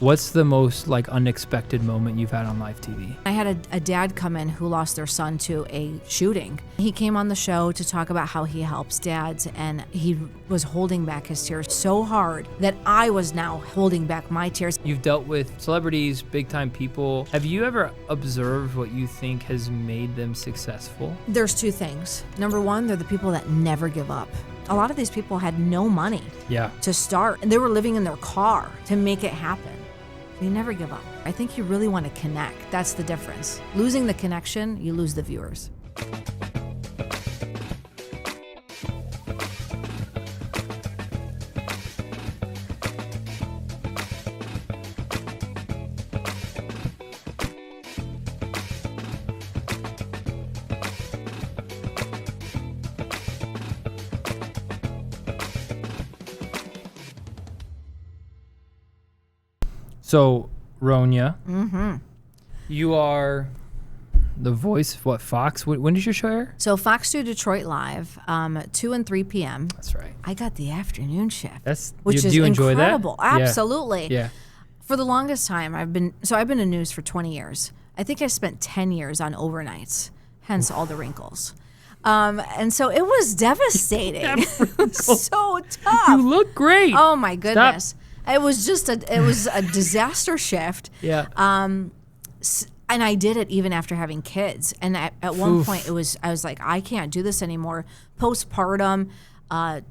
What's the most like unexpected moment you've had on live TV? I had a dad come in who lost their son to a shooting. He came on the show to talk about how he helps dads, and he was holding back his tears so hard that I was now holding back my tears. You've dealt with celebrities, big time people. Have you ever observed what you think has made them successful? There's two things. Number one, they're the people that never give up. A lot of these people had no money to start, and they were living in their car to make it happen. You never give up. I think you really want to connect. That's the difference. Losing the connection, you lose the viewers. So, Ronia, you are the voice of what, Fox? When does your show air? So Fox 2 Detroit Live, 2 and 3 p.m. That's right. I got the afternoon shift, Do you enjoy incredible. That? Absolutely. Yeah. For the longest time, I've been in news for 20 years. I think I spent 10 years on overnights, hence all the wrinkles. And so it was devastating. So tough. You look great. Oh my goodness. Stop. It was a disaster shift. Yeah. And I did it even after having kids. And at one point I was like, I can't do this anymore. Postpartum,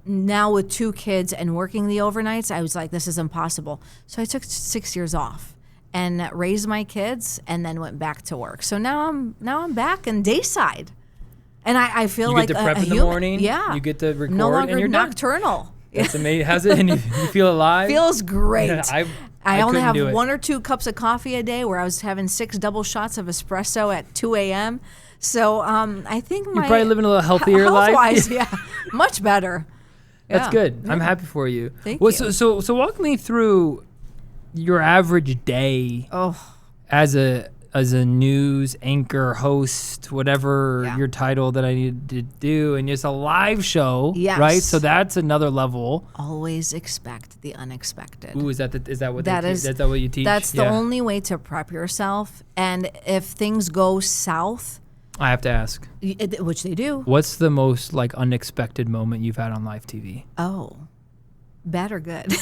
now with 2 kids and working the overnights, I was like, this is impossible. So I took 6 years off and raised my kids and then went back to work. So now I'm back in dayside. And I feel like you get to prep in the morning. Yeah. You get to record no longer and you're nocturnal. Done. That's amazing. How's it? And you feel alive? Feels great. Yeah, I only have 1 or 2 cups of coffee a day, where I was having 6 double shots of espresso at 2 a.m. So I think you're probably living a little healthier life. Health-wise, yeah, much better. That's good. Yeah. I'm happy for you. Thank you. So walk me through your average day as a news anchor, host, whatever your title that I need to do, and it's a live show, right? So that's another level. Always expect the unexpected. Ooh, is that what you teach? That's the only way to prep yourself. And if things go south, I have to ask, which they do. What's the most like unexpected moment you've had on live TV? Oh, bad or good?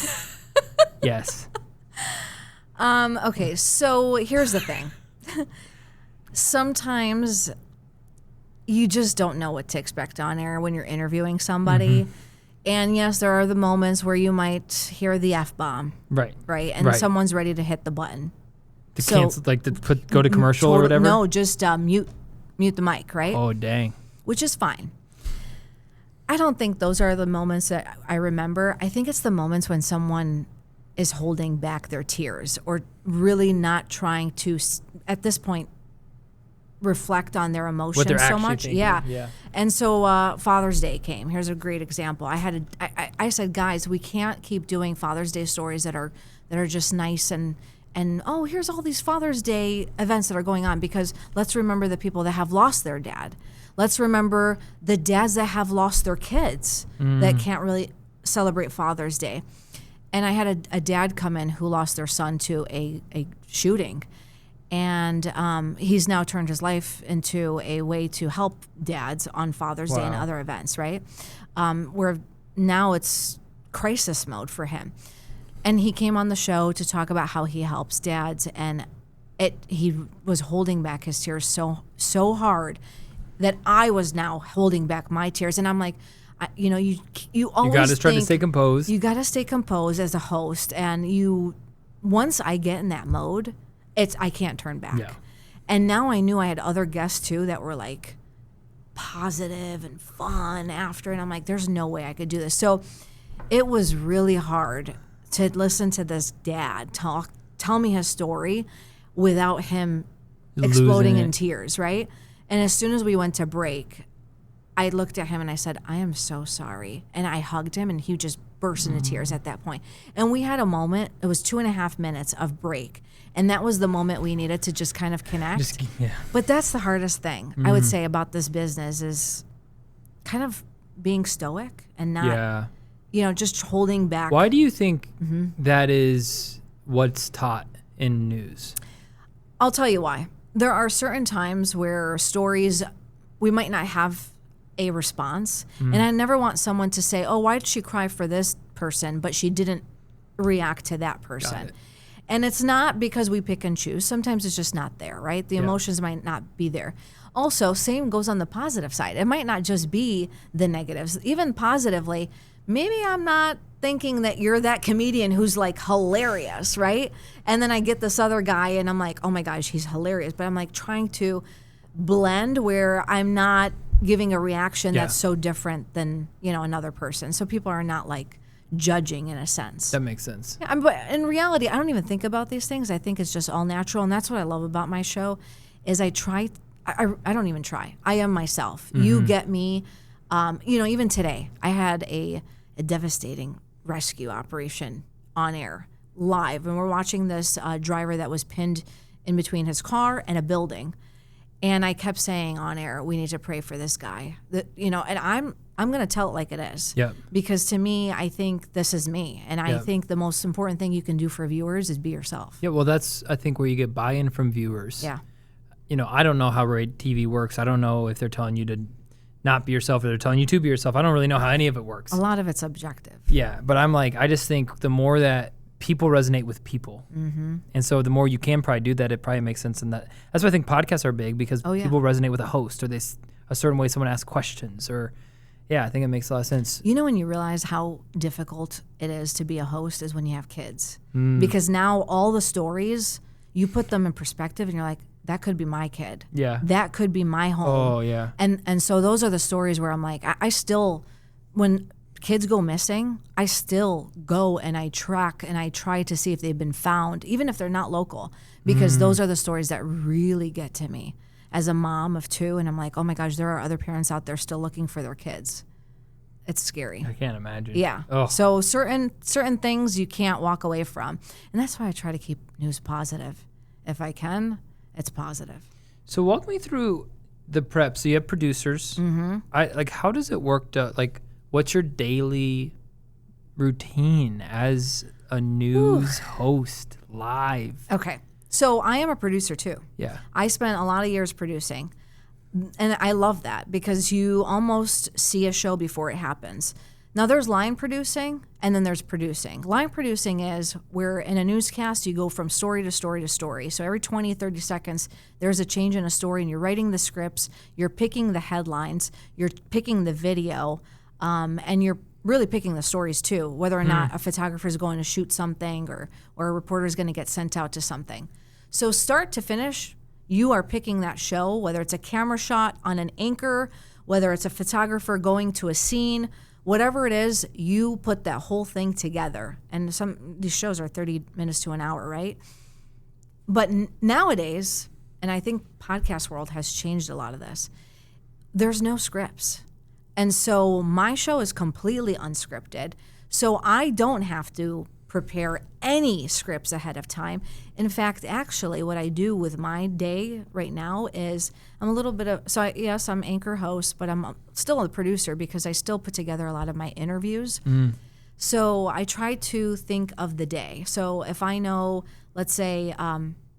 Yes. Okay, so here's the thing. Sometimes you just don't know what to expect on air when you're interviewing somebody. And yes, there are the moments where you might hear the F-bomb. Right. And someone's ready to hit the button. To cancel, like go to commercial or whatever? No, just mute the mic, right? Oh, dang. Which is fine. I don't think those are the moments that I remember. I think it's the moments when someone is holding back their tears or really not trying to, at this point, reflect on their emotions so much. Thinking. Yeah. And so Father's Day came. Here's a great example. I said, guys, we can't keep doing Father's Day stories that are just nice and here's all these Father's Day events that are going on, because let's remember the people that have lost their dad. Let's remember the dads that have lost their kids that can't really celebrate Father's Day. And I had a dad come in who lost their son to a shooting. And he's now turned his life into a way to help dads on Father's Day and other events, right? Where now it's crisis mode for him. And he came on the show to talk about how he helps dads. And he was holding back his tears so hard that I was now holding back my tears. And I'm like, you always got to try to stay composed. You got to stay composed as a host, and once I get in that mode, I can't turn back. Yeah. And now I knew I had other guests too that were like positive and fun after, and I'm like, there's no way I could do this. So it was really hard to listen to this dad tell me his story without him exploding in tears, right? And as soon as we went to break, I looked at him and I said, I am so sorry. And I hugged him, and he just burst into tears at that point. And we had a moment, it was 2.5 minutes of break. And that was the moment we needed to just kind of connect. But that's the hardest thing, I would say, about this business is kind of being stoic and not, just holding back. Why do you think that is what's taught in news? I'll tell you why. There are certain times where stories, we might not have a response. And I never want someone to say, oh, why did she cry for this person, but she didn't react to that person? And it's not because we pick and choose. Sometimes it's just not there, right? The emotions might not be there. Also, same goes on the positive side. It might not just be the negatives. Even positively, maybe I'm not thinking that you're that comedian who's like hilarious, right? And then I get this other guy and I'm like, oh my gosh, he's hilarious. But I'm like trying to blend where I'm not giving a reaction that's so different than, another person. So people are not like judging in a sense. That makes sense. Yeah, but in reality, I don't even think about these things. I think it's just all natural. And that's what I love about my show is I don't even try. I am myself. You get me. Even today, I had a devastating rescue operation on air live. And we're watching this driver that was pinned in between his car and a building. And I kept saying on air, we need to pray for this guy. And I'm going to tell it like it is. Yeah. Because to me, I think this is me. And I think the most important thing you can do for viewers is be yourself. Yeah, well, that's, I think, where you get buy-in from viewers. Yeah. I don't know how TV works. I don't know if they're telling you to not be yourself or they're telling you to be yourself. I don't really know how any of it works. A lot of it's objective. Yeah, but I just think the more that people resonate with people. And so the more you can probably do that, it probably makes sense. And that's why I think podcasts are big, because people resonate with a host, or a certain way someone asks questions, or I think it makes a lot of sense. When you realize how difficult it is to be a host is when you have kids. Because now all the stories, you put them in perspective and you're like, that could be my kid. Yeah. That could be my home. Oh, yeah. And so those are the stories where I'm like, I still, when kids go missing, I still go and I track and I try to see if they've been found, even if they're not local, because those are the stories that really get to me as a mom of two. And I'm like, oh my gosh, there are other parents out there still looking for their kids. It's scary. I can't imagine. Yeah. Oh. So certain things you can't walk away from. And that's why I try to keep news positive. If I can, it's positive. So walk me through the prep. So you have producers. How does it work? What's your daily routine as a news host live? Okay. So I am a producer too. Yeah. I spent a lot of years producing. And I love that because you almost see a show before it happens. Now there's line producing and then there's producing. Line producing is where in a newscast you go from story to story to story. So every 20, 30 seconds there's a change in a story and you're writing the scripts, you're picking the headlines, you're picking the video, and you're really picking the stories too, whether or not a photographer is going to shoot something or a reporter is going to get sent out to something. So start to finish, you are picking that show, whether it's a camera shot on an anchor, whether it's a photographer going to a scene, whatever it is, you put that whole thing together. And these shows are 30 minutes to an hour, right? But nowadays, and I think podcast world has changed a lot of this, there's no scripts. And so my show is completely unscripted. So I don't have to prepare any scripts ahead of time. In fact, actually, what I do with my day right now is I'm a little bit of, yes, I'm anchor host, but I'm still a producer because I still put together a lot of my interviews. So I try to think of the day. So if I know, let's say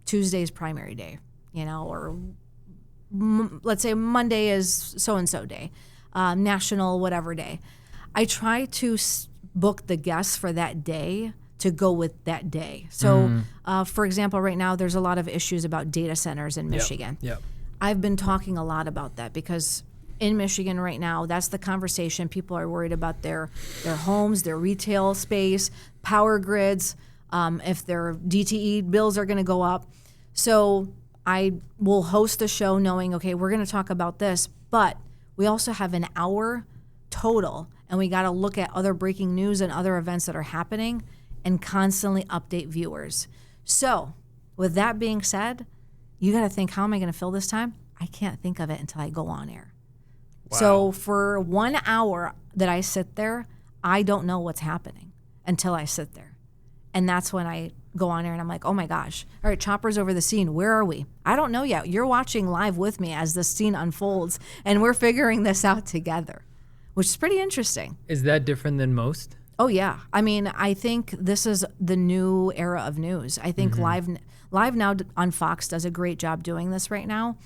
Tuesday's primary day, or let's say Monday is so-and-so day, national whatever day, I try to book the guests for that day to go with that day. So, for example, right now there's a lot of issues about data centers in Michigan. Yep. I've been talking a lot about that because in Michigan right now, that's the conversation. People are worried about their homes, their retail space, power grids, if their DTE bills are going to go up. So I will host a show knowing, okay, we're going to talk about this, but we also have an hour total, and we got to look at other breaking news and other events that are happening and constantly update viewers. So with that being said, you got to think, how am I going to fill this time? I can't think of it until I go on air. Wow. So for 1 hour that I sit there, I don't know what's happening until I sit there. And that's when I go on air and I'm like, oh my gosh, all right, Chopper's over the scene. Where are we? I don't know yet. You're watching live with me as the scene unfolds, and we're figuring this out together, which is pretty interesting. Is that different than most? Oh yeah. I mean, I think this is the new era of news. I think Live Now on Fox does a great job doing this right now.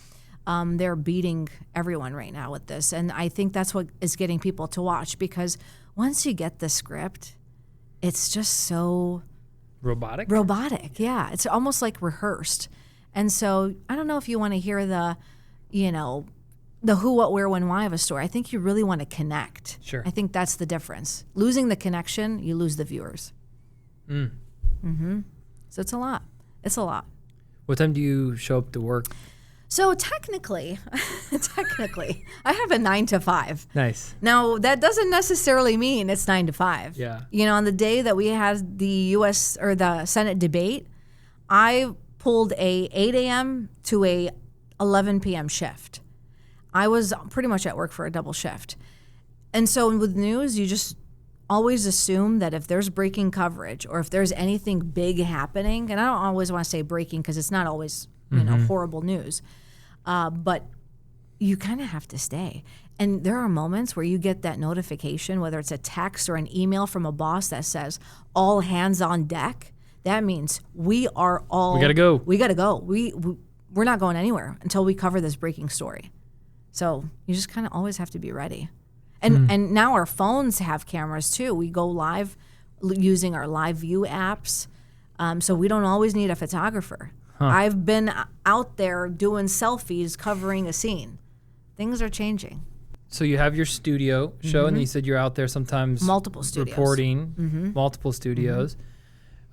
They're beating everyone right now with this, and I think that's what is getting people to watch, because once you get the script, it's just so robotic. Yeah, it's almost like rehearsed. And so I don't know if you want to hear the who, what, where, when, why of a story. I think you really want to connect. Sure. I think that's the difference. Losing the connection, you lose the viewers. So it's a lot. What time do you show up to work? So technically, I have a 9 to 5. Nice. Now, that doesn't necessarily mean it's 9 to 5. Yeah. On the day that we had the U.S. or the Senate debate, I pulled a 8 a.m. to a 11 p.m. shift. I was pretty much at work for a double shift. And so with news, you just always assume that if there's breaking coverage or if there's anything big happening, and I don't always want to say breaking because it's not always, horrible news, but you kind of have to stay. And there are moments where you get that notification, whether it's a text or an email from a boss that says, all hands on deck. That means we got to go. We're not going anywhere until we cover this breaking story. So you just kind of always have to be ready. And now our phones have cameras too. We go live using our live view apps. So we don't always need a photographer. I've been out there doing selfies covering a scene. Things are changing. So you have your studio show, and you said you're out there sometimes multiple studios. Reporting, multiple studios.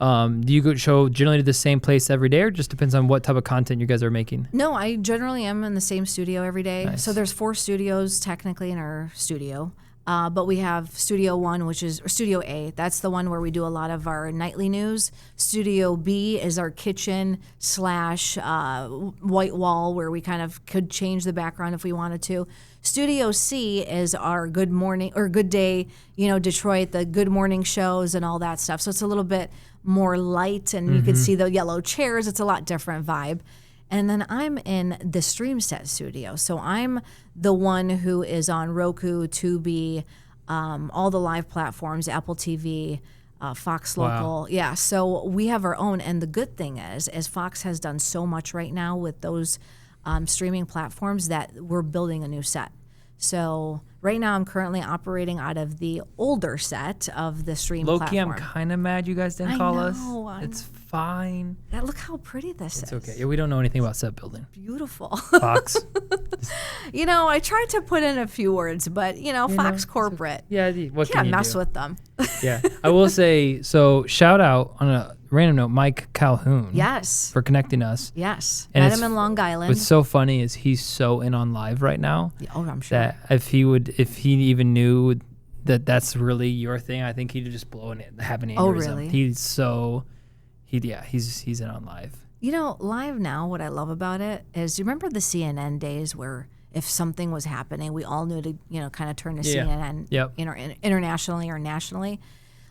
Do you go show generally to the same place every day, or just depends on what type of content you guys are making? No, I generally am in the same studio every day. Nice. So there's 4 studios technically in our studio. But we have Studio 1, or Studio A. That's the one where we do a lot of our nightly news. Studio B is our kitchen / white wall, where we kind of could change the background if we wanted to. Studio C is our Good Morning or Good Day, Detroit, the Good Morning shows and all that stuff. So it's a little bit more light, and you can see the yellow chairs. It's a lot different vibe. And then I'm in the Stream Set studio. So I'm the one who is on Roku, Tubi, all the live platforms, Apple TV, Fox Local. Wow. Yeah, so we have our own. And the good thing is Fox has done so much right now with those streaming platforms that we're building a new set. So right now I'm currently operating out of the older set of the Stream platform. I'm kind of mad you guys didn't call us. It's fine. Yeah, look how pretty this is. It's okay. Yeah, we don't know anything about set building. Beautiful. Fox. I tried to put in a few words, but Fox corporate. Yeah, what can't can you mess do? with them. Yeah, I will say, so shout out on a random note, Mike Calhoun. Yes. For connecting us. Yes. And Met him in Long Island. What's so funny is he's so in on live right now. Yeah, I'm sure. That if he even knew that that's really your thing, I think he'd just blow it, have an aneurysm. Oh, really? He's in on live. Live Now, what I love about it is, you remember the CNN days where if something was happening, we all knew to, kind of turn to CNN, internationally or nationally.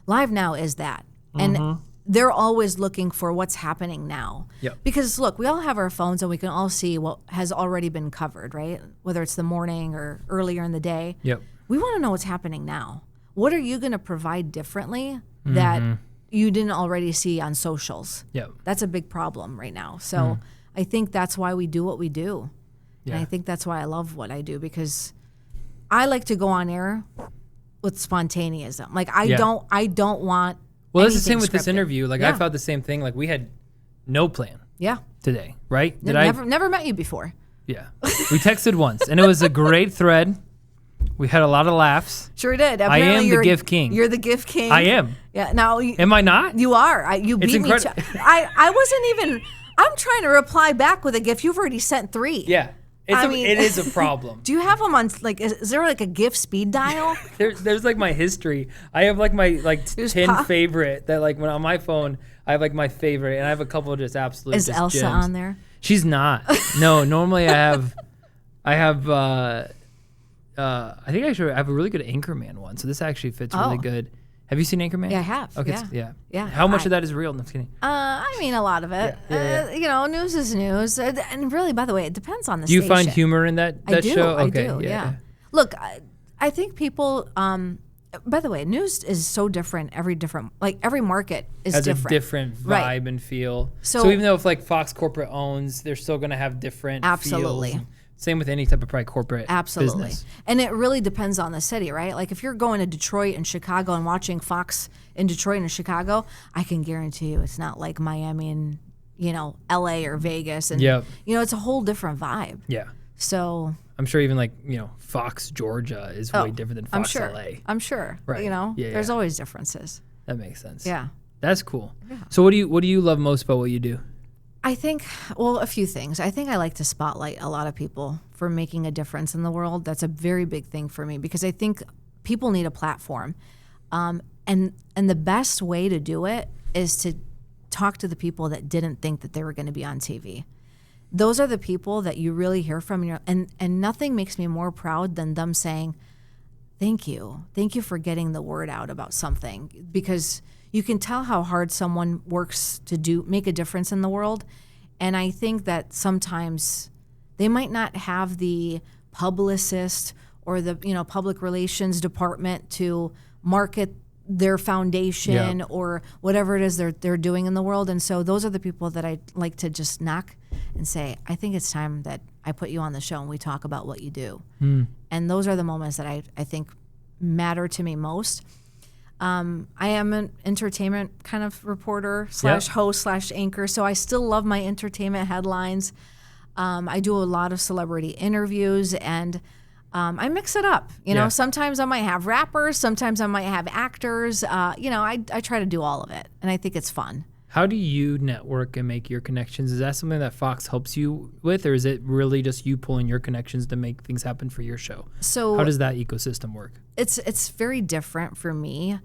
Live Now is that. And they're always looking for what's happening now. Yep. Because look, we all have our phones and we can all see what has already been covered, right? Whether it's the morning or earlier in the day. Yep. We want to know what's happening now. What are you going to provide differently that you didn't already see on socials? Yep. That's a big problem right now. So I think that's why we do what we do. Yeah. And I think that's why I love what I do, because I like to go on air with spontaneism. Like I don't want Well, that's the same with scripted. this interview. Like I felt the same thing. Like we had no plan. Yeah. Today, right? Never met you before. Yeah. We texted once, and it was a great thread. We had a lot of laughs. Sure did. Apparently, I am the gift king. You're the gift king. I am. Yeah. Now, am I not? You are. You beat me. I wasn't even. I'm trying to reply back with a gift. You've already sent 3. Yeah. It is a problem. Do you have them on, is there like a gift speed dial? There's like my history. I have like my 10 favorite that like when on my phone, I have like my favorite, and I have a couple of just absolute Is Elsa gems. on there? She's not. No, normally I have I think actually I have a really good Anchorman one. So this actually fits really good. Have you seen Anchorman? Yeah, I have. Okay. Yeah. How much of that is real? No, I'm kidding. I mean, a lot of it. Yeah. News is news. And really, by the way, it depends on the station. Do you station. find humor in that I do, show? I do, yeah. Look, I think people, By the way, news is so different. Every market is has different. a different vibe and feel. So even though if like Fox corporate owns, they're still going to have different absolutely feels. Same with any type of probably corporate business. And it really depends on the city, right? Like if you're going to Detroit and Chicago and watching Fox in Detroit and Chicago, I can guarantee you it's not like Miami and, LA or Vegas. And, it's a whole different vibe. Yeah. So I'm sure even like, Fox Georgia is way different than Fox LA. I'm sure. Right. There's always differences. That makes sense. Yeah. That's cool. Yeah. So what do you love most about what you do? I think, a few things. I think I like to spotlight a lot of people for making a difference in the world. That's a very big thing for me because I think people need a platform. And the best way to do it is to talk to the people that didn't think that they were going to be on TV. Those are the people that you really hear from. And nothing makes me more proud than them saying, thank you for getting the word out about something, because you can tell how hard someone works to make a difference in the world. And I think that sometimes they might not have the publicist or the public relations department to market their foundation or whatever it is they're doing in the world. And so those are the people that I like to just knock and say, I think it's time that I put you on the show and we talk about what you do. And those are the moments that I think matter to me most. I am an entertainment kind of reporter / host / anchor, so I still love my entertainment headlines. I do a lot of celebrity interviews, and I mix it up. Sometimes I might have rappers, sometimes I might have actors. I try to do all of it, and I think it's fun. How do you network and make your connections? Is that something that Fox helps you with, or is it really just you pulling your connections to make things happen for your show? So how does that ecosystem work? It's very different for me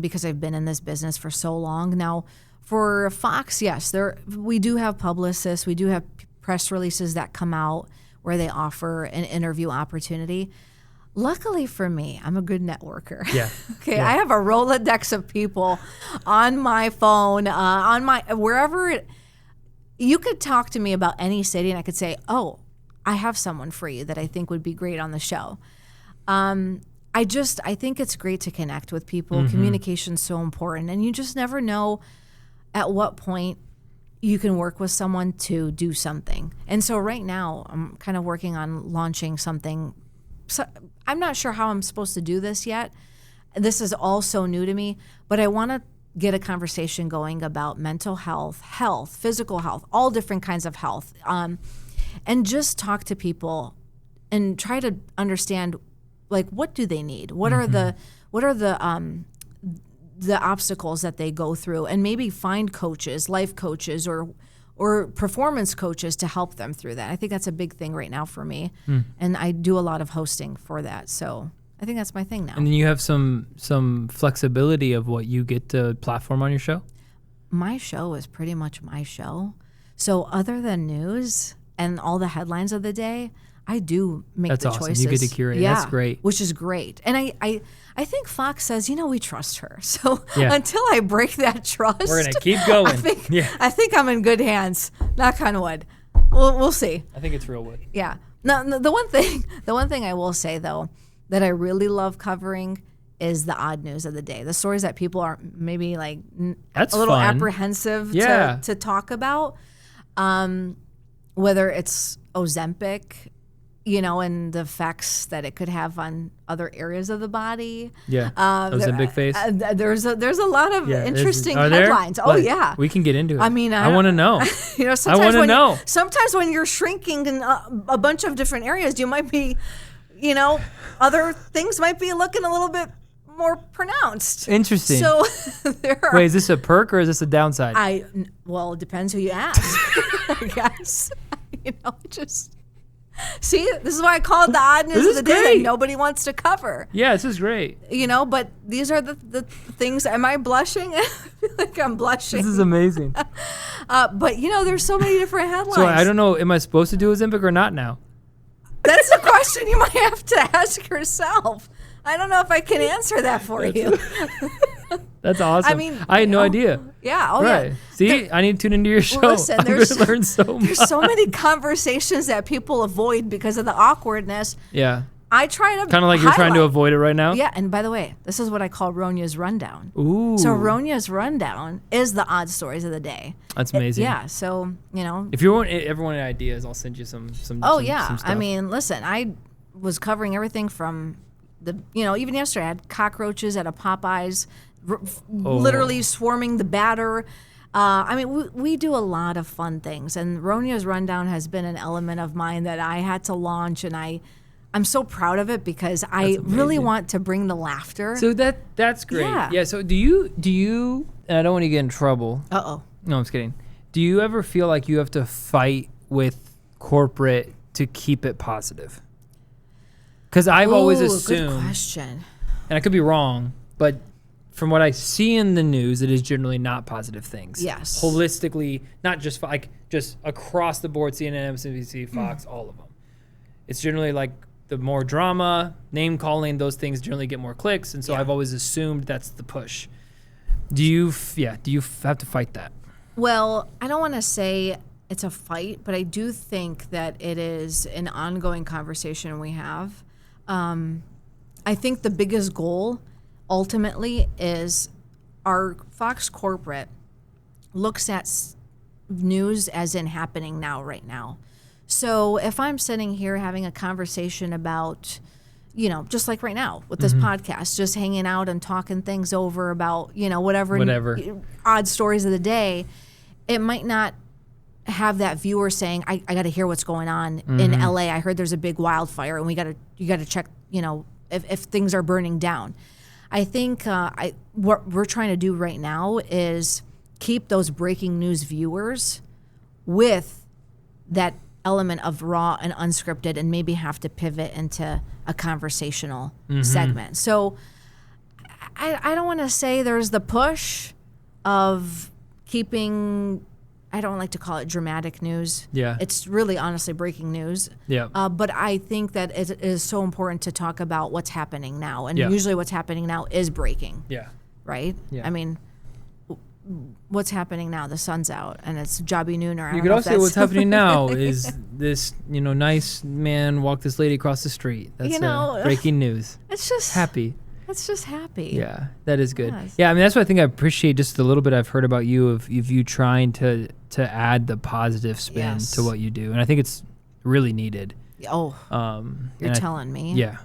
because I've been in this business for so long. Now, for Fox, yes, we do have publicists. We do have press releases that come out where they offer an interview opportunity. Luckily for me, I'm a good networker. Yeah. Okay, yeah. I have a Rolodex of people on my phone, wherever. You could talk to me about any city, and I could say, "Oh, I have someone for you that I think would be great on the show." I think it's great to connect with people. Mm-hmm. Communication's so important, and you just never know at what point you can work with someone to do something. And so right now, I'm kind of working on launching something. So I'm not sure how I'm supposed to do this yet. This is all so new to me, but I want to get a conversation going about mental health, physical health, all different kinds of health, and just talk to people and try to understand, like, what do they need? What are the obstacles that they go through, and maybe find coaches, life coaches, or performance coaches to help them through that. I think that's a big thing right now for me, and I do a lot of hosting for that. So I think that's my thing now. And then you have some flexibility of what you get to platform on your show? My show is pretty much my show. So other than news and all the headlines of the day, I do make the choices. That's awesome. You get to curate. Yeah, that's great. Which is great. And I think Fox says, we trust her. So until I break that trust, we're going to keep going. I think I'm in good hands. Knock on wood. We'll see. I think it's real wood. Yeah. Now, the one thing I will say, though, that I really love covering is the odd news of the day. The stories that people are maybe like that's a little fun. Apprehensive to talk about. Whether it's Ozempic, and the effects that it could have on other areas of the body. Yeah, Ozempic face. There's a lot of interesting headlines. Oh, yeah. We can get into it. I mean, I want to know. Sometimes I want to know. Sometimes when you're shrinking in a bunch of different areas, you might be, other things might be looking a little bit more pronounced. Interesting. So wait, is this a perk or is this a downside? Well, it depends who you ask. I guess. See, this is why I call it the odd news of the day that nobody wants to cover. Yeah, this is great. But these are the things. Am I blushing? I feel like I'm blushing. This is amazing. But there's so many different headlines. So I don't know. Am I supposed to do Ozempic or not now? That's a question you might have to ask yourself. I don't know if I can answer that for you. That's awesome. I mean, I had no idea. Yeah. Oh, right. Yeah. See, I need to tune into your show. Listen, I'm going to learn so much. There's so many conversations that people avoid because of the awkwardness. Yeah. I try to kind of like you're trying to avoid it right now. Yeah, and by the way, this is what I call Ronia's rundown. Ooh. So Ronia's rundown is the odd stories of the day. That's amazing. So if you want everyone ideas, I'll send you some. Oh yeah, some stuff. I mean, listen, I was covering everything from even yesterday I had cockroaches at a Popeyes, literally swarming the batter. I mean, we do a lot of fun things, and Ronia's rundown has been an element of mine that I had to launch, and I'm so proud of it because I really want to bring the laughter. So that's great. Yeah. So do you? And I don't want to get in trouble. No, I'm just kidding. Do you ever feel like you have to fight with corporate to keep it positive? Because I've always assumed. Good question. And I could be wrong, but from what I see in the news, it is generally not positive things. Yes. Holistically, not just just across the board, CNN, MSNBC, Fox, all of them. It's generally like the more drama, name calling, those things generally get more clicks, and so I've always assumed that's the push. Do you have to fight that? Well, I don't want to say it's a fight, but I do think that it is an ongoing conversation we have. I think the biggest goal ultimately is our Fox corporate looks at news as in happening now, right now. So if I'm sitting here having a conversation about, just like right now with this podcast, just hanging out and talking things over about, whatever odd stories of the day, it might not have that viewer saying, I got to hear what's going on in LA. I heard there's a big wildfire and you got to check, if things are burning down. I think what we're trying to do right now is keep those breaking news viewers with that element of raw and unscripted, and maybe have to pivot into a conversational segment. So I don't want to say there's the push of keeping, I don't like to call it dramatic news. Yeah. It's really honestly breaking news. Yeah. But I think that it is so important to talk about what's happening now. And usually what's happening now is breaking. Yeah. Right? Yeah. I mean, what's happening now? The sun's out and it's Jobby Nooner. You could also say what's happening now is this, nice man walked this lady across the street. That's breaking news. It's just happy. It's just happy. Yeah, that is good. Yes. Yeah, I mean, that's what I think I appreciate just a little bit I've heard about you of you trying to add the positive spin to what you do. And I think it's really needed. Oh, you're telling me. Yeah,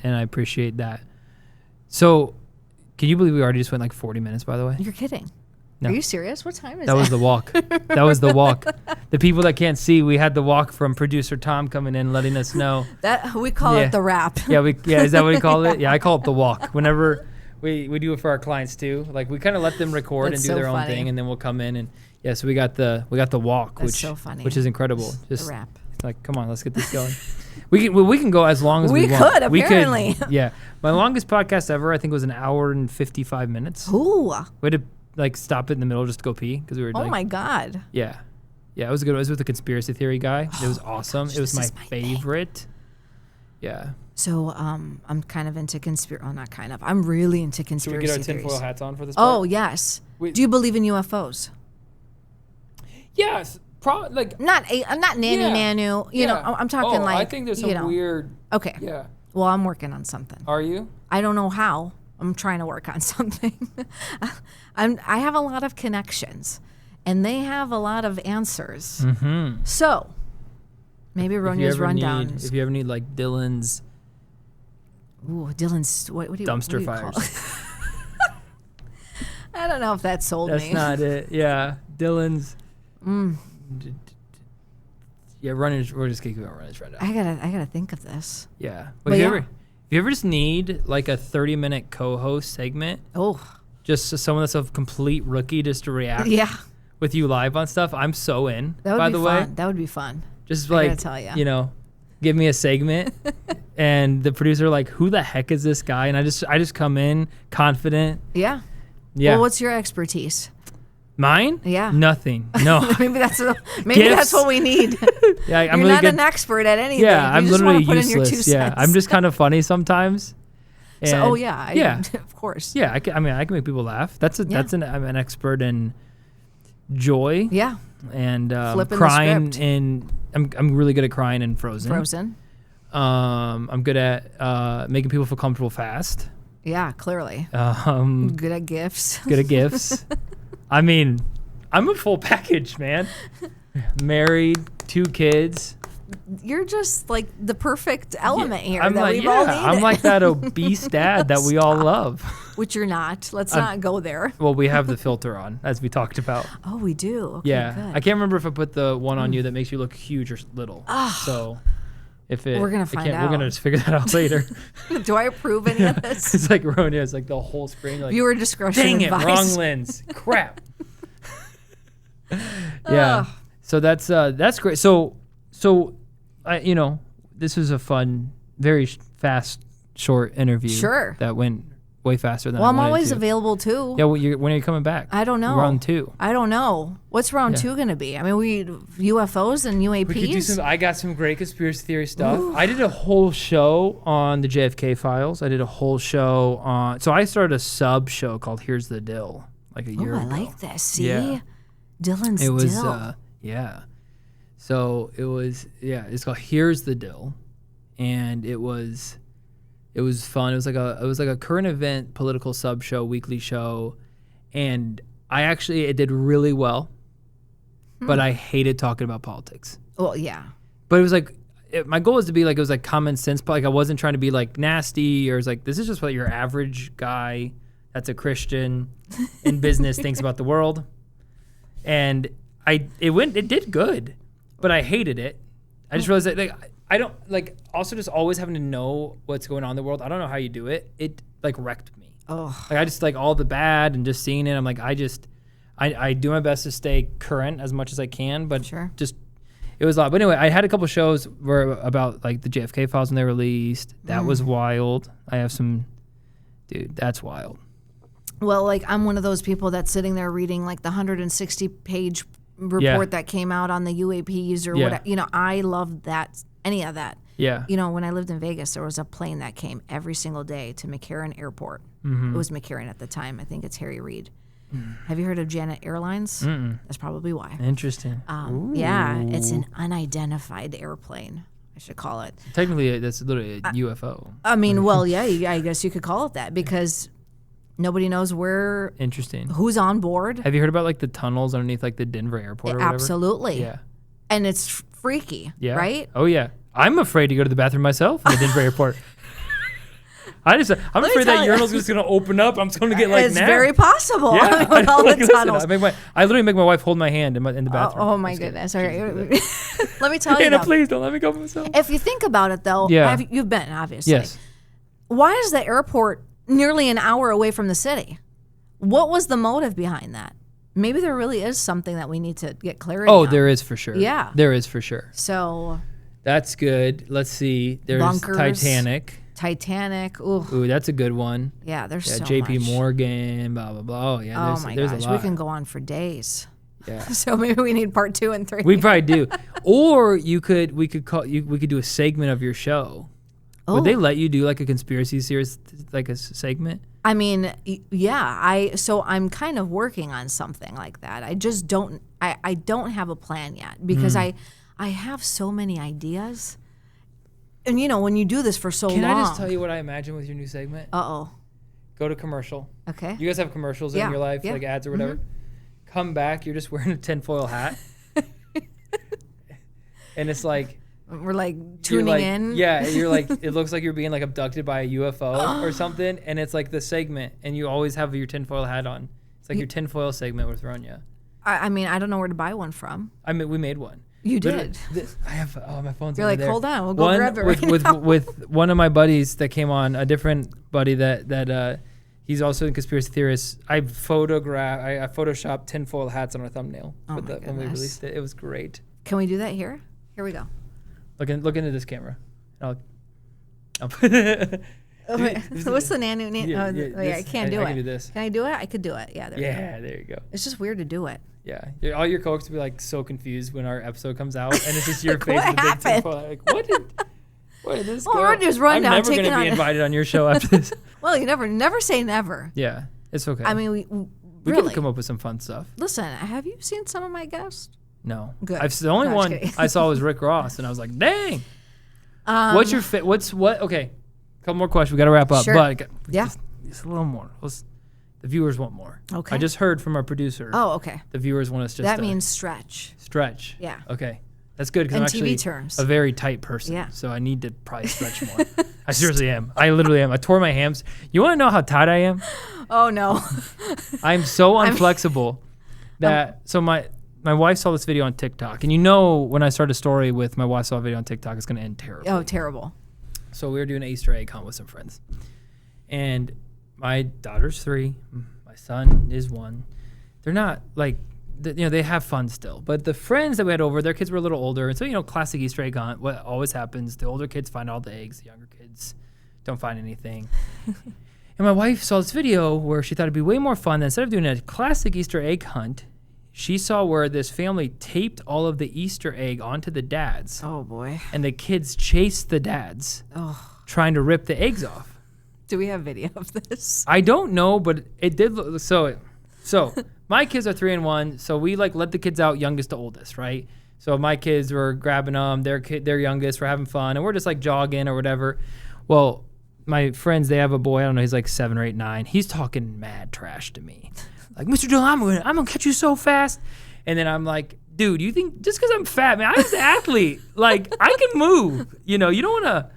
and I appreciate that. So, can you believe we already just went like 40 minutes, by the way? You're kidding. No. Are you serious? What time is it? That was the walk. That was the walk. The people that can't see, we had the walk from producer Tom coming in, letting us know. That we call it the wrap. Is that what we call it? Yeah, I call it the walk. Whenever we do it for our clients too. Like we kind of let them record and do their own thing, and then we'll come in and so we got the walk, That's so funny. which is incredible. Just the wrap. Like, come on, let's get this going. We can go as long as we want. We could, apparently. Yeah. My longest podcast ever, I think, was an hour and 55 minutes. Ooh. We had to stop it in the middle just to go pee because we were. Oh my God. Yeah, it was good. It was with the conspiracy theory guy. It was awesome. Gosh, it was my favorite. Thing. Yeah. So I'm kind of into conspiracy. Oh, not kind of. I'm really into conspiracy theories. Should we get our tinfoil hats on for this part? Oh yes. Do you believe in UFOs? Yes. Like not nanu. You know, I'm talking I think there's some weird. Okay. Yeah. Well, I'm working on something. Are you? I don't know how. I'm trying to work on something. I have a lot of connections, and they have a lot of answers. Mm-hmm. So maybe Ronia's rundown. If you ever need like Dylan's. Ooh, Dylan's what do you dumpster fires? Call I don't know if that sold me. That's not it. Yeah, Dylan's. Yeah, we're just keeping about Ronia's rundown. I gotta think of this. Yeah, but if you ever just need like a 30-minute co-host segment, just someone that's a complete rookie just to react with you live on stuff, I'm so in. That would be fun. That would be fun. Just like, I gotta tell you, give me a segment, and the producer like, who the heck is this guy? And I just come in confident. Yeah. Yeah. Well, what's your expertise? Mine? Yeah. Nothing. No. maybe that's what we need. Yeah, You're really not an expert at anything. Yeah, I'm literally useless. Yeah, I'm just kind of funny sometimes. And so, of course. Yeah, I can make people laugh. I'm an expert in joy. Yeah. And crying, and I'm really good at crying in Frozen. I'm good at making people feel comfortable fast. Yeah, clearly. Good at gifts. Good at gifts. I mean, I'm a full package, man. Married, 2 kids. You're just like the perfect element here I'm that like, we've all needed. I'm like that obese dad that we all love. Which you're not. Let's not go there. Well, we have the filter on, as we talked about. Oh, we do? Okay, yeah. good. I can't remember if I put the one on you that makes you look huge or little. So we're going to find out. We're going to just figure that out later. Do I approve any of this? It's like Ronia. It's like the whole screen. Like, viewer discretion dang advice. it, wrong lens. Crap. Yeah. So that's great. So I this was a fun, very fast, short interview. Sure. That went way faster than I Well, I'm wanted always to. available too. Yeah. Well, when are you coming back? I don't know. Round 2. I don't know. What's round 2 going to be? I mean, we UFOs and UAPs. We could do some. I got some great conspiracy theory stuff. Ooh. I did a whole show on the JFK files. I did a whole show on. So I started a sub show called "Here's the Dill" like a year ago. I like this. See, Yeah. Dylan's It was Dill. yeah. So it was It's called "Here's the Dill," and it was fun. It was like a current event political sub show, weekly show, and it did really well. But I hated talking about politics. Well, yeah. But it was like my goal was to be like, it was like common sense, but like I wasn't trying to be like nasty, or it was like, this is just what your average guy that's a Christian in business thinks about the world. And it did good, but I hated it. I just realized that like I don't like, also just always having to know what's going on in the world. I don't know how you do it. It like wrecked me. Oh, Like I just like all the bad and just seeing it. I'm like, I do my best to stay current as much as I can, but Sure. just it was a lot. But anyway, I had a couple shows where about like the JFK files when they released. That was wild. I have some, dude, that's wild. well, like I'm one of those people that's sitting there reading like the 160-page report that came out on the UAPs or whatever. You know, I love that, any of that. Yeah. You know, when I lived in Vegas, there was a plane that came every single day to McCarran Airport. It was McCarran at the time. I think it's Harry Reid. Have you heard of Janet Airlines? That's probably why. Interesting. Yeah, it's an unidentified airplane, I should call it. Technically, that's literally a UFO. I mean, well, yeah, I guess you could call it that because nobody knows Interesting. who's on board. Have you heard about like the tunnels underneath like the Denver airport or whatever? Absolutely. Yeah. And it's freaky, Yeah. right? Oh yeah. I'm afraid to go to the bathroom myself in the Denver airport. I'm afraid that urinal's just gonna open up. I'm just gonna get like It's napped. very possible. Yeah, With all the listen, tunnels. I literally make my wife hold my hand in the bathroom. Oh my goodness. All right. Let me tell you Hannah, though, please don't let me go by myself. if you think about it though, Yeah. you've been, obviously. Yes. Why is the airport nearly an hour away from the city? What was the motive behind that? Maybe there really is something that we need to get clarity on. Oh, there is for sure. Yeah. There is for sure. So That's good. Let's see. There's Bunkers. Titanic. Ooh, Ooh, that's a good one. yeah, there's so JP much. Morgan, blah, blah, blah. Oh, yeah, Oh my there's gosh, a lot. we can go on for days. Yeah. So maybe we need part 2 and 3. We probably do. Or we could do a segment of your show. Would they let you do like a conspiracy series, like a segment? I mean, yeah. So I'm kind of working on something like that. I just don't. I don't have a plan yet because I have so many ideas. And you know, when you do this for so long. Can I just tell you what I imagine with your new segment? Uh-oh. Go to commercial. Okay. You guys have commercials in your life, like ads or whatever. Come back, you're just wearing a tinfoil hat. And it's like We're like tuning in. Yeah, you're like, it looks like you're being like abducted by a UFO or something, and it's like the segment, and you always have your tinfoil hat on. It's like your tinfoil segment with Ronia. I mean, I don't know where to buy one from. I mean, we made one. You did. I have. Oh, my phone's. You're over like, there. hold on, we'll go grab it right now. with one of my buddies that came on, a different buddy that he's also a conspiracy theorist. I photoshopped tinfoil hats on our thumbnail when we released it. It was great. Can we do that here? Here we go. Look into this camera. What's the nanu? I can't do it. I can do this. Can I do it? I could do it. Yeah. There we go. There you go. It's just weird to do it. Yeah, all your coworkers will be like so confused when our episode comes out, and it's just your face What with the big happened? tinfoil. Like, where did this go? We're just run I'm down, never taking going to be on- invited on your show after this. Well, you never say never. Yeah, it's okay. I mean, we can really come up with some fun stuff. Listen, have you seen some of my guests? No. Good. The only No, one just kidding. I saw was Rick Ross, and I was like, dang. What's your okay, couple more questions. We got to wrap up. Sure. But Yeah. just a little more. The viewers want more. Okay. I just heard from our producer. Oh, okay. The viewers want us just That means stretch. Stretch. Yeah. Okay. That's good because I'm In actually TV terms. a very tight person. Yeah. So I need to probably stretch more. I seriously am. I literally am. I tore my hams. You want to know how tight I am? Oh, no. I'm so unflexible that so my wife saw this video on TikTok, and when I start a story with my wife saw a video on TikTok, it's going to end terribly. Oh, terrible. So we were doing an Easter egg hunt with some friends, and my daughter's 3, my son is 1. They're not like, they have fun still, but the friends that we had over, their kids were a little older, and so classic Easter egg hunt. What always happens, the older kids find all the eggs, the younger kids don't find anything. And my wife saw this video where she thought it'd be way more fun than instead of doing a classic Easter egg hunt, she saw where this family taped all of the Easter egg onto the dads. Oh, boy. And the kids chased the dads, trying to rip the eggs off. Do we have video of this? I don't know, but it did look so. My kids are 3 and 1, so we let the kids out, youngest to oldest, right? So my kids were grabbing them, their youngest, we're having fun, and we're just jogging or whatever. Well, my friends, they have a boy, I don't know, he's 7 or 8, 9. He's talking mad trash to me. Like, Mr. Dillon, I'm gonna catch you so fast. And then I'm like, dude, you think just because I'm fat, man, I'm just an athlete. I can move. You don't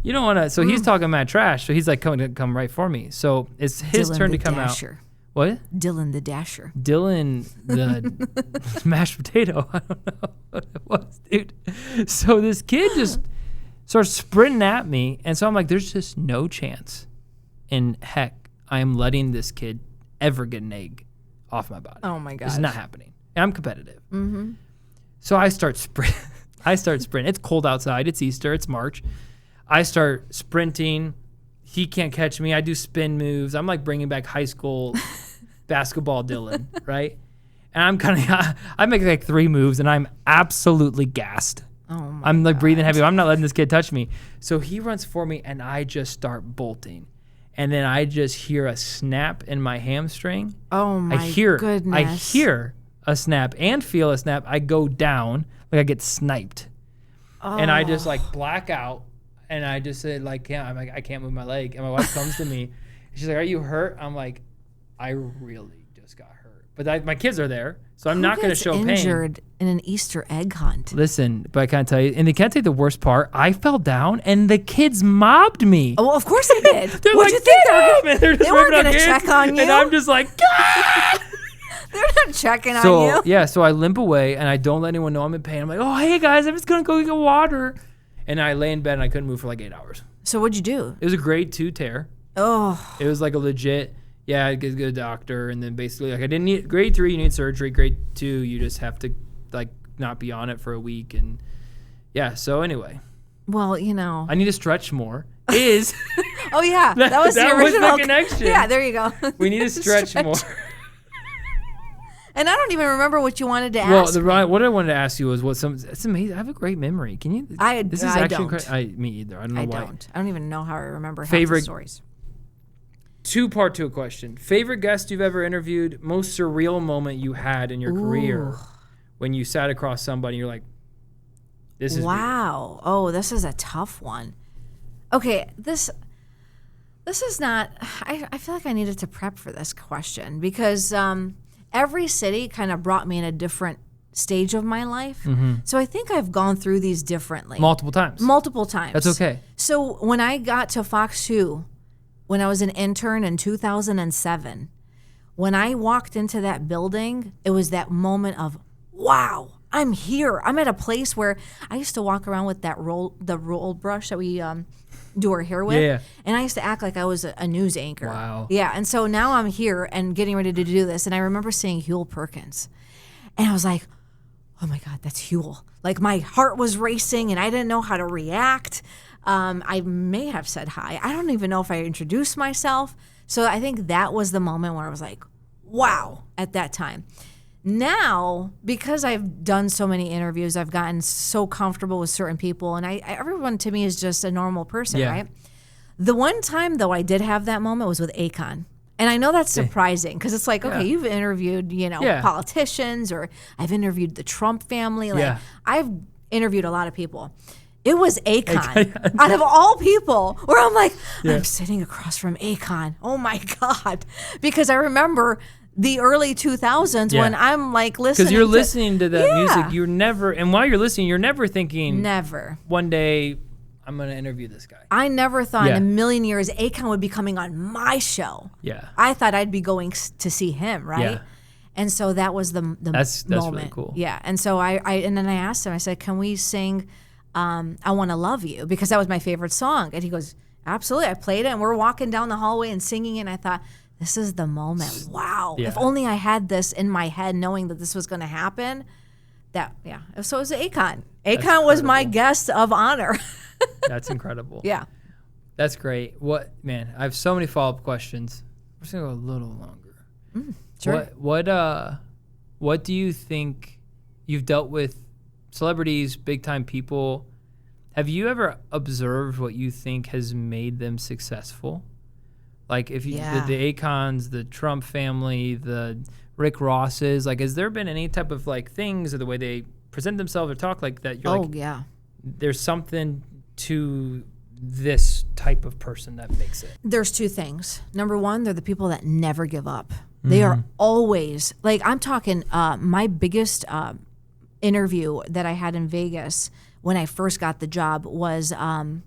wanna. So he's talking mad trash. So he's come right for me. So it's his turn to come out. What? Dylan the Dasher. Dylan the mashed potato. I don't know what it was, dude. So this kid just starts sprinting at me. And so I'm like, there's just no chance in heck I am letting this kid ever get an egg off my body. Oh, my gosh. It's not happening. And I'm competitive. Mm-hmm. So I start sprinting. It's cold outside. It's Easter. It's March. I start sprinting. He can't catch me. I do spin moves. I'm bringing back high school basketball Dylan, right? And I make 3 moves, and I'm absolutely gassed. Oh my I'm breathing heavy. I'm not letting this kid touch me. So he runs for me, and I just start bolting. And then I just hear a snap in my hamstring. Oh, my goodness. I hear a snap and feel a snap. I go down, I get sniped. Oh. And I just black out. And I just said, I can't move my leg. And my wife comes to me. And she's like, are you hurt? I'm like, I really just got hurt. But my kids are there, so I'm not going to show pain. Injured in an Easter egg hunt. Listen, but I can't tell you. And they can't tell you the worst part. I fell down, and the kids mobbed me. Oh, well, of course they did. They're What'd you think? They weren't going to check on you. And I'm just like, ah! They're not checking on you. Yeah, so I limp away, and I don't let anyone know I'm in pain. I'm like, oh, hey, guys, I'm just going to go get water. And I lay in bed, and I couldn't move for 8 hours. So what'd you do? It was a grade 2 tear. Oh. It was a legit, I get a doctor. And then basically, I didn't need, grade 3, you need surgery. Grade 2, you just have to, not be on it for a week. And, so anyway. Well, I need to stretch more. Oh, yeah. That was the original. Was the connection. Yeah, there you go. We need to stretch more. And I don't even remember what you wanted to ask. Well, what I wanted to ask you was it's amazing. I have a great memory. Can you? This is actually don't. Me either. I don't know why. I don't even know how I remember favorite half the stories. 2-part to a question. Favorite guest you've ever interviewed? Most surreal moment you had in your career when you sat across somebody and you're like, this is wow. weird. Oh, this is a tough one. Okay, this is not. I feel like I needed to prep for this question because. Every city kind of brought me in a different stage of my life. Mm-hmm. So I think I've gone through these differently. Multiple times. That's okay. So when I got to Fox 2, when I was an intern in 2007, when I walked into that building, it was that moment of, wow, I'm here. I'm at a place where I used to walk around with the roll brush that we do our hair with. Yeah. And I used to act like I was a news anchor. Wow. Yeah. And so now I'm here and getting ready to do this. And I remember seeing Huel Perkins. And I was like, oh my God, that's Huel. My heart was racing and I didn't know how to react. I may have said hi. I don't even know if I introduced myself. So I think that was the moment where I was like, wow, at that time. Now, because I've done so many interviews, I've gotten so comfortable with certain people, and everyone to me is just a normal person, right? The one time, though, I did have that moment was with Akon. And I know that's surprising because it's okay, you've interviewed, politicians, or I've interviewed the Trump family. I've interviewed a lot of people. It was Akon. Out of all people, where I'm like, Yeah. I'm sitting across from Akon. Oh my God. Because I remember the early 2000s when I'm like listening. Because you're listening to that music. You're never, and while you're listening, you're never thinking, never. One day I'm going to interview this guy. I never thought in a million years Akon would be coming on my show. Yeah. I thought I'd be going to see him, right? Yeah. And so that was the That's moment. really cool. Yeah. And so and then I asked him, I said, can we sing I Want to Love You? Because that was my favorite song. And he goes, absolutely. I played it and we're walking down the hallway and singing it. And I thought, this is the moment. Wow. Yeah. If only I had this in my head knowing that this was going to happen. So it was Akon. Akon was my guest of honor. That's incredible. Yeah. That's great. Man, I have so many follow-up questions. We're just going to go a little longer. Sure. What do you think? You've dealt with celebrities, big-time people. Have you ever observed what you think has made them successful? Like if you the Akons, the Trump family, the Rick Rosses, like has there been any type of like things or the way they present themselves or talk like that? You're there's something to this type of person that makes it. There's two things. Number one, they're the people that never give up. They are always, like I'm talking, my biggest interview that I had in Vegas when I first got the job was, oh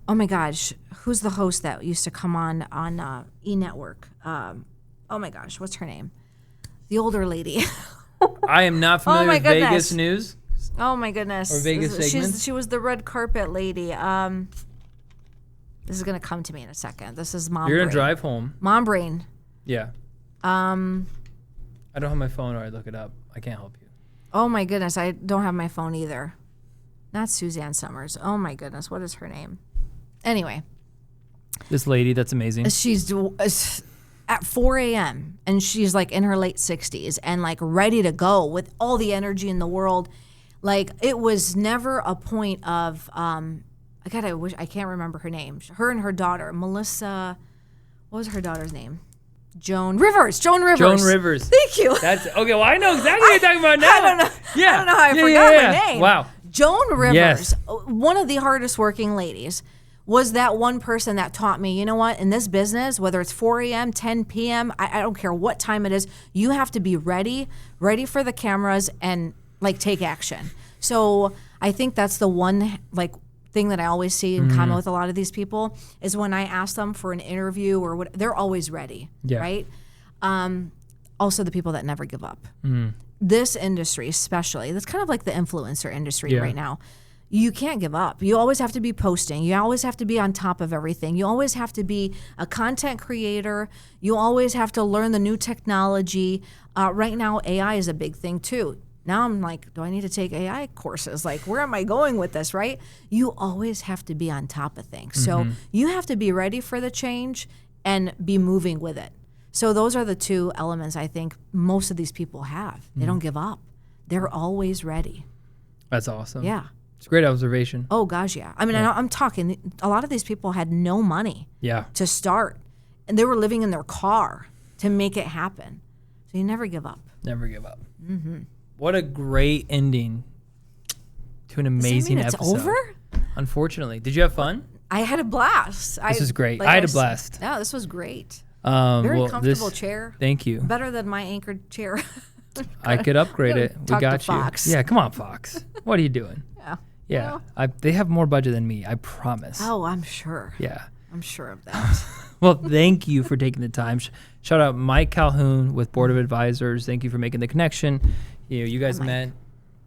my gosh, who's the host that used to come on E! Network? Oh my gosh, what's her name? The older lady. I am not familiar with Vegas news. Oh my goodness. Or Vegas segments. She was the red carpet lady. This is gonna come to me in a second. This is mom. You're gonna drive home. Mom brain. Yeah. I don't have my phone or I look it up. I can't help you. Oh my goodness, I don't have my phone either. Not Suzanne Summers. Oh my goodness, what is her name? Anyway. This lady, that's amazing. She's at 4 a.m. and she's like in her late 60s and like ready to go with all the energy in the world. Like it was never a point of, I can't remember her name. Her and her daughter, Melissa, what was her daughter's name? Joan Rivers. Thank you. That's okay. Well, I know exactly what you're talking about now. I don't know. Yeah. I don't know how I forgot her name. Wow. Joan Rivers, Yes. one of the hardest working ladies, was that one person that taught me, you know what, in this business, whether it's 4 a.m., 10 p.m., I don't care what time it is, you have to be ready for the cameras and like take action. So I think that's the one like thing that I always see in common with a lot of these people is when I ask them for an interview or what, they're always ready, right? Also the people that never give up. This industry especially, that's kind of like the influencer industry right now. You can't give up. You always have to be posting. You always have to be on top of everything. You always have to be a content creator. You always have to learn the new technology. Right now, AI is a big thing too. Now I'm like, do I need to take AI courses? Like, where am I going with this, right? You always have to be on top of things. So you have to be ready for the change and be moving with it. So those are the two elements I think most of these people have. They don't give up. They're always ready. That's awesome. Yeah. It's a great observation. Oh, gosh, yeah. I mean, I'm talking, a lot of these people had no money to start, and they were living in their car to make it happen. So you never give up. Never give up. What a great ending to an amazing episode. It's over? Unfortunately. Did you have fun? I had a blast. This was great. I had a blast. Yeah, this was great. Very comfortable chair. Thank you. Better than my anchored chair. I could upgrade it. We got you. Fox. Yeah, come on, Fox. What are you doing? Yeah. They have more budget than me, I promise. Oh, I'm sure. Yeah. I'm sure of that. Well, thank you for taking the time. Shout out Mike Calhoun with Board of Advisors. Thank you for making the connection. You guys met.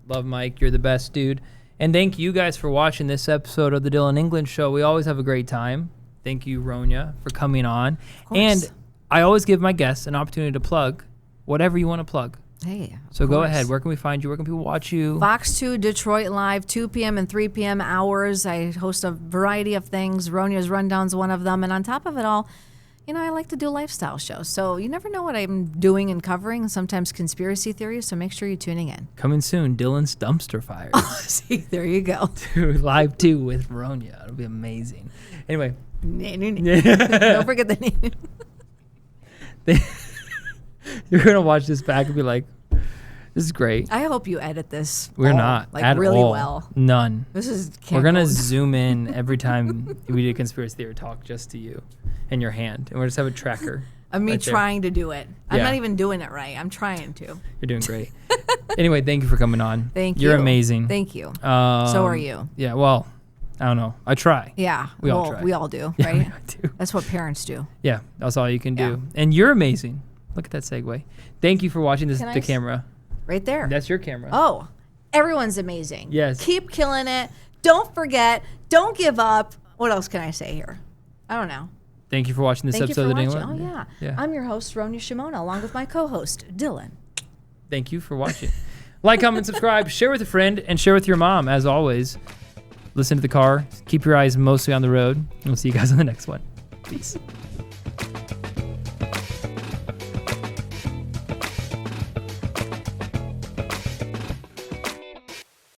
Love Mike. You're the best, dude. And thank you guys for watching this episode of the Dylan England Show. We always have a great time. Thank you, Ronia, for coming on. And I always give my guests an opportunity to plug whatever you want to plug. Hey, so go ahead. Where can we find you? Where can people watch you? Fox 2 Detroit Live, 2 p.m. and 3 p.m. hours. I host a variety of things. Ronia's Rundown's one of them. And on top of it all, I like to do lifestyle shows. So you never know what I'm doing and covering, sometimes conspiracy theories. So make sure you're tuning in. Coming soon, Dylan's Dumpster Fires. See, there you go. Live 2 with Ronia. It'll be amazing. Anyway. Don't forget the name. You're going to watch this back and be like, This is great. I hope you edit this. We're not like at really all. well. None. This is. We're gonna zoom in every time we do conspiracy theory talk, just to you and your hand, and we'll just have a tracker. Of me right there. trying to do it. I'm Yeah. not even doing it right. I'm trying to. You're doing great. Anyway, thank you for coming on. Thank you. You're amazing. Thank you. So are you. Yeah. Well, I don't know. I try. Yeah. We all try. We all do, Yeah, right? we all do. That's what parents do. Yeah. That's all you can do. Yeah. And you're amazing. Look at that segue. Thank you for watching this. Can The I camera. Right there. That's your camera. Oh, everyone's amazing. Yes. Keep killing it. Don't forget. Don't give up. What else can I say here? I don't know. Thank you for watching this Thank you episode for of the watching. Daily. Oh, yeah. Yeah. I'm your host, Ronia Shamona, along with my co-host, Dylan. Thank you for watching. Like, comment, subscribe, share with a friend, and share with your mom, as always. Listen to the car. Keep your eyes mostly on the road. We'll see you guys on the next one. Peace.